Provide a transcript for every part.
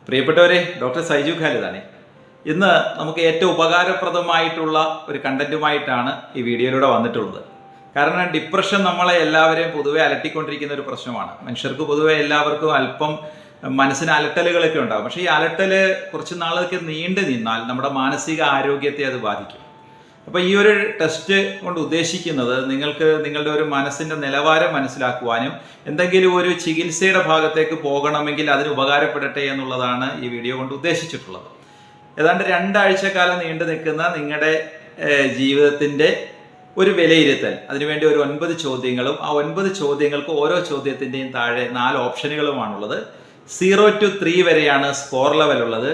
പ്രിയപ്പെട്ടവരെ, ഡോക്ടർ സൈജു ഖാലിദാണ്. ഇന്ന് നമുക്ക് ഏറ്റവും ഉപകാരപ്രദമായിട്ടുള്ള ഒരു കണ്ടന്റുമായിട്ടാണ് ഈ വീഡിയോയിലൂടെ വന്നിട്ടുള്ളത്. കാരണം ഡിപ്രഷൻ നമ്മളെ എല്ലാവരെയും പൊതുവെ അലട്ടിക്കൊണ്ടിരിക്കുന്ന ഒരു പ്രശ്നമാണ്. മനുഷ്യർക്ക് പൊതുവെ എല്ലാവർക്കും അല്പം മനസ്സിന് അലട്ടലുകളൊക്കെ ഉണ്ടാകും. പക്ഷേ ഈ അലട്ടല് കുറച്ച് നാളൊക്കെ നീണ്ടു നിന്നാൽ നമ്മുടെ മാനസിക ആരോഗ്യത്തെ അത് ബാധിക്കും. അപ്പോൾ ഈ ഒരു ടെസ്റ്റ് കൊണ്ട് ഉദ്ദേശിക്കുന്നത് നിങ്ങൾക്ക് നിങ്ങളുടെ ഒരു മനസ്സിൻ്റെ നിലവാരം മനസ്സിലാക്കുവാനും എന്തെങ്കിലും ഒരു ചികിത്സയുടെ ഭാഗത്തേക്ക് പോകണമെങ്കിൽ അതിന് ഉപകാരപ്പെടട്ടെ എന്നുള്ളതാണ് ഈ വീഡിയോ കൊണ്ട് ഉദ്ദേശിച്ചിട്ടുള്ളത്. ഏതാണ്ട് 2 ആഴ്ചക്കാലം നീണ്ടു നിൽക്കുന്ന നിങ്ങളുടെ ജീവിതത്തിൻ്റെ ഒരു വിലയിരുത്തൽ, അതിനുവേണ്ടി ഒരു 9 ചോദ്യങ്ങളും ആ 9 ചോദ്യങ്ങൾക്ക് ഓരോ ചോദ്യത്തിൻ്റെയും താഴെ 4 ഓപ്ഷനുകളുമാണുള്ളത്. 0 to 3 വരെയാണ് സ്കോർ ലെവൽ ഉള്ളത്.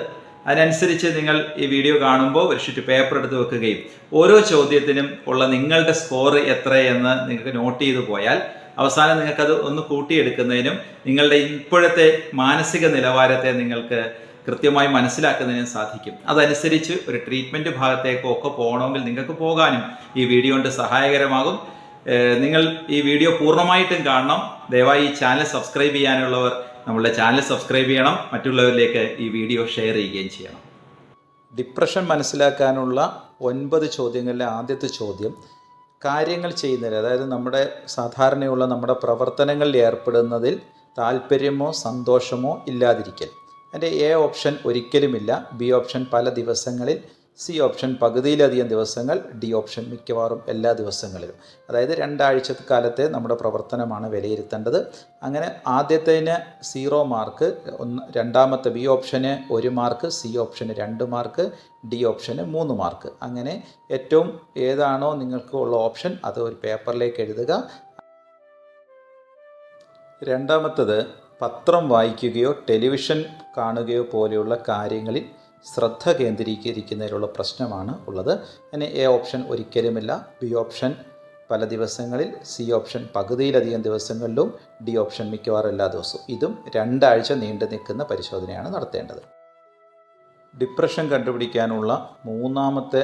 അതിനനുസരിച്ച് നിങ്ങൾ ഈ വീഡിയോ കാണുമ്പോൾ ഒരു ഷീറ്റ് പേപ്പർ എടുത്ത് വെക്കുകയും ഓരോ ചോദ്യത്തിനും ഉള്ള നിങ്ങളുടെ സ്കോർ എത്രയെന്ന് നിങ്ങൾക്ക് നോട്ട് ചെയ്തു പോയാൽ അവസാനം നിങ്ങൾക്കത് ഒന്ന് കൂട്ടിയെടുക്കുന്നതിനും നിങ്ങളുടെ ഇപ്പോഴത്തെ മാനസിക നിലവാരത്തെ നിങ്ങൾക്ക് കൃത്യമായി മനസ്സിലാക്കുന്നതിനും സാധിക്കും. അതനുസരിച്ച് ഒരു ട്രീറ്റ്മെൻറ്റ് ഭാഗത്തേക്കോ ഒക്കെ പോകണമെങ്കിൽ നിങ്ങൾക്ക് പോകാനും ഈ വീഡിയോ കൊണ്ട് സഹായകരമാകും. നിങ്ങൾ ഈ വീഡിയോ പൂർണ്ണമായിട്ടും കാണണം. ദയവായി ഈ ചാനൽ സബ്സ്ക്രൈബ് ചെയ്യാനുള്ളവർ നമ്മളുടെ ചാനൽ സബ്സ്ക്രൈബ് ചെയ്യണം, മറ്റുള്ളവരിലേക്ക് ഈ വീഡിയോ ഷെയർ ചെയ്യുകയും ചെയ്യണം. ഡിപ്രഷൻ മനസ്സിലാക്കാനുള്ള 9 ചോദ്യങ്ങളിലെ ആദ്യത്തെ ചോദ്യം, കാര്യങ്ങൾ ചെയ്യുന്നതിൽ, അതായത് നമ്മുടെ സാധാരണയുള്ള നമ്മുടെ പ്രവർത്തനങ്ങളിൽ ഏർപ്പെടുന്നതിൽ താല്പര്യമോ സന്തോഷമോ ഇല്ലാതിരിക്കൽ. അതിൻ്റെ എ ഓപ്ഷൻ ഒരിക്കലുമില്ല, ബി ഓപ്ഷൻ പല ദിവസങ്ങളിൽ, സി ഓപ്ഷൻ പകുതിയിലധികം ദിവസങ്ങൾ, ഡി ഓപ്ഷൻ മിക്കവാറും എല്ലാ ദിവസങ്ങളിലും. അതായത് 2 ആഴ്ചക്കാലത്തെ നമ്മുടെ പ്രവർത്തനമാണ് വിലയിരുത്തേണ്ടത്. അങ്ങനെ ആദ്യത്തേന് 0 മാർക്ക്, രണ്ടാമത്തെ ബി ഓപ്ഷന് 1 മാർക്ക്, സി ഓപ്ഷന് 2 മാർക്ക്, ഡി ഓപ്ഷന് 3 മാർക്ക്. അങ്ങനെ ഏറ്റവും ഏതാണോ നിങ്ങൾക്ക് ഉള്ള ഓപ്ഷൻ അത് ഒരു പേപ്പറിലേക്ക് എഴുതുക. രണ്ടാമത്തത്, പത്രം വായിക്കുകയോ ടെലിവിഷൻ കാണുകയോ പോലെയുള്ള കാര്യങ്ങളിൽ ശ്രദ്ധ കേന്ദ്രീകരിക്കുന്നതിലുള്ള പ്രശ്നമാണ് ഉള്ളത്. അതിന് എ ഓപ്ഷൻ ഒരിക്കലുമില്ല, ബി ഓപ്ഷൻ പല ദിവസങ്ങളിൽ, സി ഓപ്ഷൻ പകുതിയിലധികം ദിവസങ്ങളിലും, ഡി ഓപ്ഷൻ മിക്കവാറും എല്ലാ ദിവസവും. ഇതും 2 ആഴ്ച നീണ്ടു നിൽക്കുന്ന പരിശോധനയാണ് നടത്തേണ്ടത്. ഡിപ്രഷൻ കണ്ടുപിടിക്കാനുള്ള 3ാമത്തെ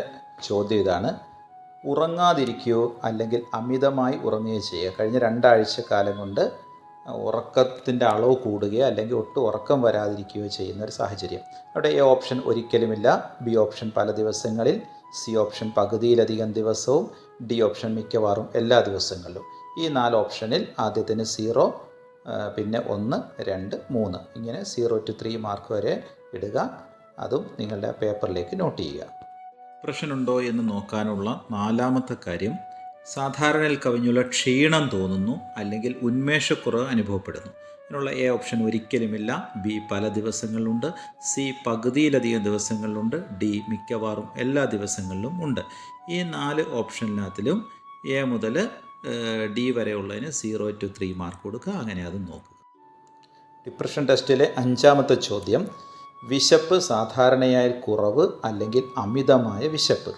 ചോദ്യം ഇതാണ്, ഉറങ്ങാതിരിക്കുകയോ അല്ലെങ്കിൽ അമിതമായി ഉറങ്ങുകയോ ചെയ്യുക. കഴിഞ്ഞ 2 ആഴ്ചക്കാലം കൊണ്ട് ഉറക്കത്തിൻ്റെ അളവ് കൂടുകയോ അല്ലെങ്കിൽ ഒട്ടും ഉറക്കം വരാതിരിക്കുകയോ ചെയ്യുന്ന ഒരു സാഹചര്യം. അവിടെ എ ഓപ്ഷൻ ഒരിക്കലുമില്ല, ബി ഓപ്ഷൻ പല ദിവസങ്ങളിൽ, സി ഓപ്ഷൻ പകുതിയിലധികം ദിവസവും, ഡി ഓപ്ഷൻ മിക്കവാറും എല്ലാ ദിവസങ്ങളിലും. ഈ 4 ഓപ്ഷനിൽ ആദ്യത്തിന് 0, പിന്നെ 1, 2, 3 ഇങ്ങനെ 0 to 3 മാർക്ക് വരെ ഇടുക. അതും നിങ്ങളുടെ പേപ്പറിലേക്ക് നോട്ട് ചെയ്യുക. ഡിപ്രഷനുണ്ടോ എന്ന് നോക്കാനുള്ള 4ാമത്തെ കാര്യം, സാധാരണയിൽ കവിഞ്ഞുള്ള ക്ഷീണം തോന്നുന്നു അല്ലെങ്കിൽ ഉന്മേഷക്കുറവ് അനുഭവപ്പെടുന്നു. അതിനുള്ള എ ഓപ്ഷൻ ഒരിക്കലുമില്ല, ബി പല ദിവസങ്ങളിലുണ്ട്, സി പകുതിയിലധികം ദിവസങ്ങളിലുണ്ട്, ഡി മിക്കവാറും എല്ലാ ദിവസങ്ങളിലും ഉണ്ട്. ഈ 4 ഓപ്ഷനിനകത്തിലും എ മുതൽ ഡി വരെ ഉള്ളതിന് 0 to 3 മാർക്ക് കൊടുക്കുക. അങ്ങനെ അത് നോക്കുക. ഡിപ്രഷൻ ടെസ്റ്റിലെ 5ാമത്തെ ചോദ്യം, വിശപ്പ് സാധാരണയായി കുറവ് അല്ലെങ്കിൽ അമിതമായ വിശപ്പ്.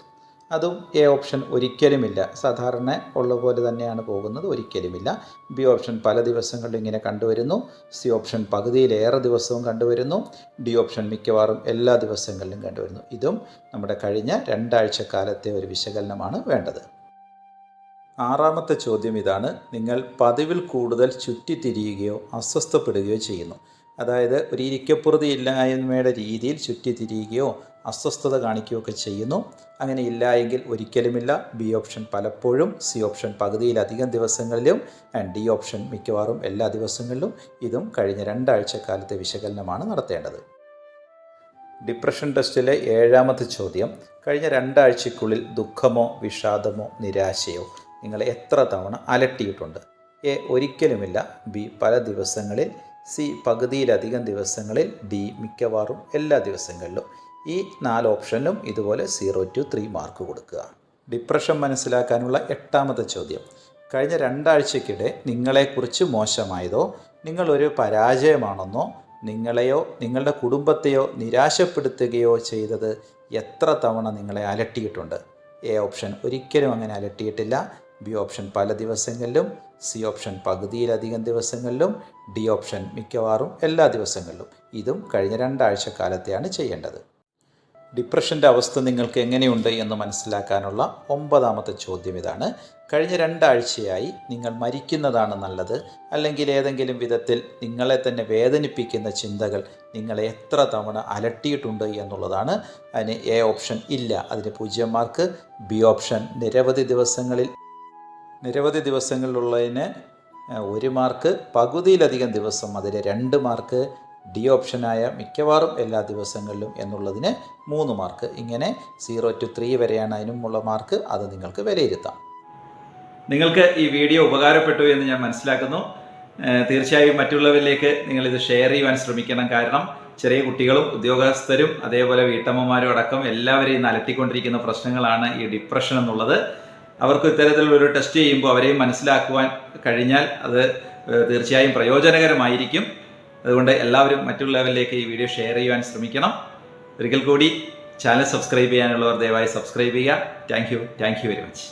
അതും എ ഓപ്ഷൻ ഒരിക്കലുമില്ല, സാധാരണ ഉള്ള പോലെ തന്നെയാണ് പോകുന്നത്, ഒരിക്കലുമില്ല. ബി ഓപ്ഷൻ പല ദിവസങ്ങളിലും ഇങ്ങനെ കണ്ടുവരുന്നു, സി ഓപ്ഷൻ പകുതിയിലേറെ ദിവസവും കണ്ടുവരുന്നു, ഡി ഓപ്ഷൻ മിക്കവാറും എല്ലാ ദിവസങ്ങളിലും കണ്ടുവരുന്നു. ഇതും നമ്മുടെ കഴിഞ്ഞ 2 ആഴ്ചക്കാലത്തെ ഒരു വിശകലനമാണ് വേണ്ടത്. 6ാമത്തെ ചോദ്യം ഇതാണ്, നിങ്ങൾ പതിവിൽ കൂടുതൽ ചുറ്റിത്തിരിയുകയോ അസ്വസ്ഥപ്പെടുകയോ ചെയ്യുന്നു. അതായത് ഒരു ഇരിക്കപ്പുറതി ഇല്ലായ്മയുടെ രീതിയിൽ ചുറ്റിത്തിരിയുകയോ അസ്വസ്ഥത കാണിക്കുകയോ ഒക്കെ ചെയ്യുന്നു. അങ്ങനെ ഇല്ല എങ്കിൽ ഒരിക്കലുമില്ല, ബി ഓപ്ഷൻ പലപ്പോഴും, സി ഓപ്ഷൻ പകുതിയിലധികം ദിവസങ്ങളിലും, ഡി ഓപ്ഷൻ മിക്കവാറും എല്ലാ ദിവസങ്ങളിലും. ഇതും കഴിഞ്ഞ 2 ആഴ്ചക്കാലത്തെ വിശകലനമാണ് നടത്തേണ്ടത്. ഡിപ്രഷൻ ടെസ്റ്റിലെ 7ാമത്തെ ചോദ്യം, കഴിഞ്ഞ 2 ആഴ്ചയ്ക്കുള്ളിൽ ദുഃഖമോ വിഷാദമോ നിരാശയോ നിങ്ങളെ എത്ര തവണ അലട്ടിയിട്ടുണ്ട്? എ ഒരിക്കലുമില്ല, ബി പല ദിവസങ്ങളിൽ, സി പകുതിയിലധികം ദിവസങ്ങളിൽ, ഡി മിക്കവാറും എല്ലാ ദിവസങ്ങളിലും. ഈ 4 ഓപ്ഷനിലും ഇതുപോലെ 0 to 3 മാർക്ക് കൊടുക്കുക. ഡിപ്രഷൻ മനസ്സിലാക്കാനുള്ള 8ാമത്തെ ചോദ്യം, കഴിഞ്ഞ 2 ആഴ്ചയ്ക്കിടെ നിങ്ങളെക്കുറിച്ച് മോശമായതോ നിങ്ങളൊരു പരാജയമാണെന്നോ നിങ്ങളെയോ നിങ്ങളുടെ കുടുംബത്തെയോ നിരാശപ്പെടുത്തുകയോ ചെയ്തത് എത്ര തവണ നിങ്ങളെ അലട്ടിയിട്ടുണ്ട്? എ ഓപ്ഷൻ ഒരിക്കലും അങ്ങനെ അലട്ടിയിട്ടില്ല, ബി ഓപ്ഷൻ പല ദിവസങ്ങളിലും, സി ഓപ്ഷൻ പകുതിയിലധികം ദിവസങ്ങളിലും, ഡി ഓപ്ഷൻ മിക്കവാറും എല്ലാ ദിവസങ്ങളിലും. ഇതും കഴിഞ്ഞ 2 ആഴ്ചക്കാലത്തെയാണ് ചെയ്യേണ്ടത്. ഡിപ്രഷൻ്റെ അവസ്ഥ നിങ്ങൾക്ക് എങ്ങനെയുണ്ട് എന്ന് മനസ്സിലാക്കാനുള്ള 9ാമത്തെ ചോദ്യം ഇതാണ്. കഴിഞ്ഞ 2 ആഴ്ചയായി നിങ്ങൾ മരിക്കുന്നതാണ് നല്ലത്, അല്ലെങ്കിൽ ഏതെങ്കിലും വിധത്തിൽ നിങ്ങളെ തന്നെ വേദനിപ്പിക്കുന്ന ചിന്തകൾ നിങ്ങളെ എത്ര തവണ അലട്ടിയിട്ടുണ്ട് എന്നുള്ളതാണ്. അതിന് എ ഓപ്ഷൻ ഇല്ല, അതിന് 0 മാർക്ക്. ബി ഓപ്ഷൻ നിരവധി ദിവസങ്ങളിലുള്ളതിന് 1 മാർക്ക്, പകുതിയിലധികം ദിവസം അതിന് 2 മാർക്ക്, ഡി ഓപ്ഷനായ മിക്കവാറും എല്ലാ ദിവസങ്ങളിലും എന്നുള്ളതിന് 3 മാർക്ക്. ഇങ്ങനെ 0 to 3 വരെയാണ് അതിനുമുള്ള മാർക്ക്. അത് നിങ്ങൾക്ക് വിലയിരുത്താം. നിങ്ങൾക്ക് ഈ വീഡിയോ ഉപകാരപ്പെട്ടു എന്ന് ഞാൻ മനസ്സിലാക്കുന്നു. തീർച്ചയായും മറ്റുള്ളവരിലേക്ക് നിങ്ങളിത് ഷെയർ ചെയ്യുവാൻ ശ്രമിക്കണം. കാരണം ചെറിയ കുട്ടികളും ഉദ്യോഗസ്ഥരും അതേപോലെ വീട്ടമ്മമാരും അടക്കം എല്ലാവരെയും ഇന്ന് അലട്ടിക്കൊണ്ടിരിക്കുന്ന പ്രശ്നങ്ങളാണ് ഈ ഡിപ്രഷൻ എന്നുള്ളത്. അവർക്ക് ഇത്തരത്തിലൊരു ടെസ്റ്റ് ചെയ്യുമ്പോൾ അവരെയും മനസ്സിലാക്കുവാൻ കഴിഞ്ഞാൽ അത് തീർച്ചയായും പ്രയോജനകരമായിരിക്കും. അതുകൊണ്ട് എല്ലാവരും മറ്റുള്ളവരിലേക്ക് ഈ വീഡിയോ ഷെയർ ചെയ്യുവാൻ ശ്രമിക്കണം. ഒരിക്കൽ കൂടി ചാനൽ സബ്സ്ക്രൈബ് ചെയ്യാനുള്ളവർ ദയവായി സബ്സ്ക്രൈബ് ചെയ്യുക. Thank you very much.